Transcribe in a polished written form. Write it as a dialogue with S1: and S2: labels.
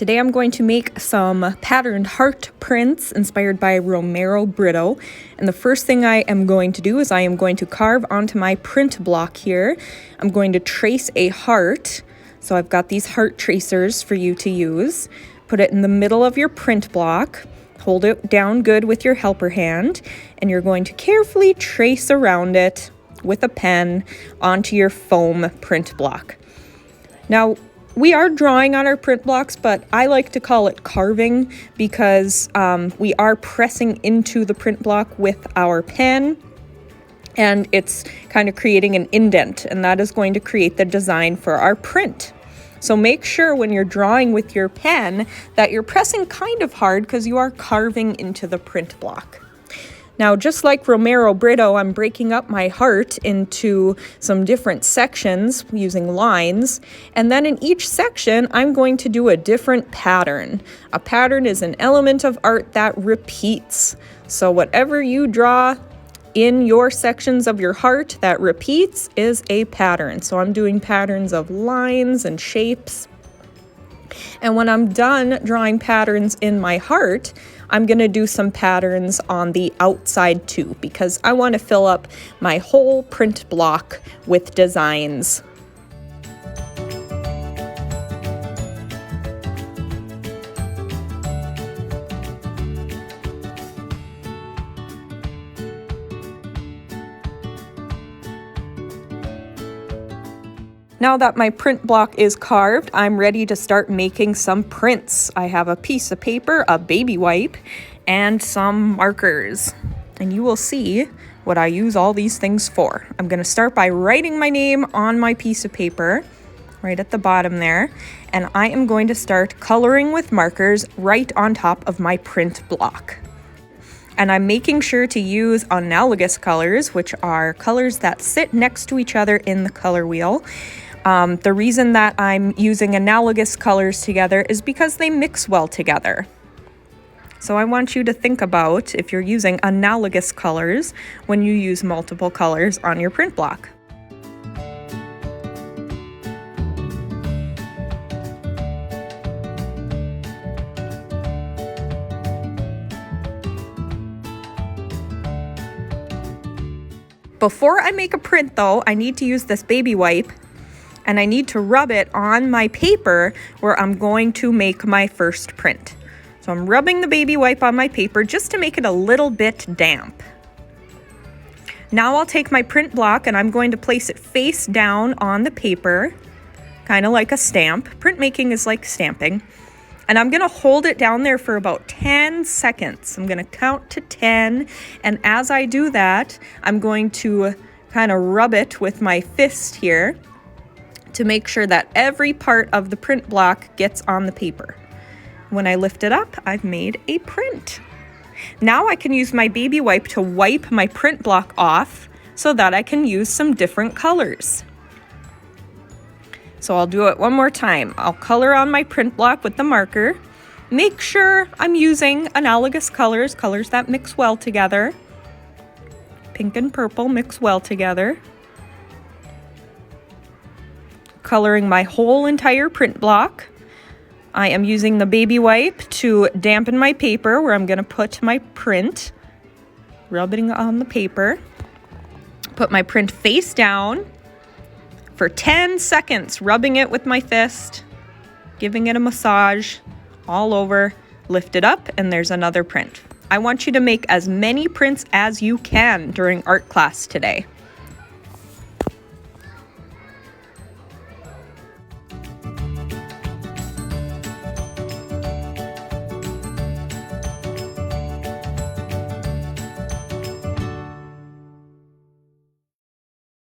S1: Today I'm going to make some patterned heart prints inspired by Romero Britto. And the first thing I am going to do is I am going to carve onto my print block here. I'm going to trace a heart. So I've got these heart tracers for you to use. Put it in the middle of your print block. Hold it down good with your helper hand. And you're going to carefully trace around it with a pen onto your foam print block. Now, we are drawing on our print blocks, but I like to call it carving because we are pressing into the print block with our pen, and it's kind of creating an indent, and that is going to create the design for our print. So make sure when you're drawing with your pen that you're pressing kind of hard because you are carving into the print block. Now, just like Romero Britto, I'm breaking up my heart into some different sections using lines. And then in each section, I'm going to do a different pattern. A pattern is an element of art that repeats. So whatever you draw in your sections of your heart that repeats is a pattern. So I'm doing patterns of lines and shapes. And when I'm done drawing patterns in my heart, I'm going to do some patterns on the outside too, because I want to fill up my whole print block with designs. Now that my print block is carved, I'm ready to start making some prints. I have a piece of paper, a baby wipe, and some markers. And you will see what I use all these things for. I'm going to start by writing my name on my piece of paper, right at the bottom there. And I am going to start coloring with markers right on top of my print block. And I'm making sure to use analogous colors, which are colors that sit next to each other in the color wheel. The reason that I'm using analogous colors together is because they mix well together. So I want you to think about if you're using analogous colors when you use multiple colors on your print block. Before I make a print though, I need to use this baby wipe. And I need to rub it on my paper where I'm going to make my first print. So I'm rubbing the baby wipe on my paper just to make it a little bit damp. Now I'll take my print block and I'm going to place it face down on the paper, kind of like a stamp. Printmaking is like stamping. And I'm going to hold it down there for about 10 seconds. I'm going to count to 10. And as I do that, I'm going to kind of rub it with my fist here to make sure that every part of the print block gets on the paper. When I lift it up, I've made a print. Now I can use my baby wipe to wipe my print block off so that I can use some different colors. So I'll do it one more time. I'll color on my print block with the marker. Make sure I'm using analogous colors, colors that mix well together. Pink and purple mix well together. Coloring my whole entire print block. I am using the baby wipe to dampen my paper where I'm going to put my print. Rubbing on the paper. Put my print face down for 10 seconds, rubbing it with my fist, giving it a massage all over. Lift it up and there's another print. I want you to make as many prints as you can during art class today.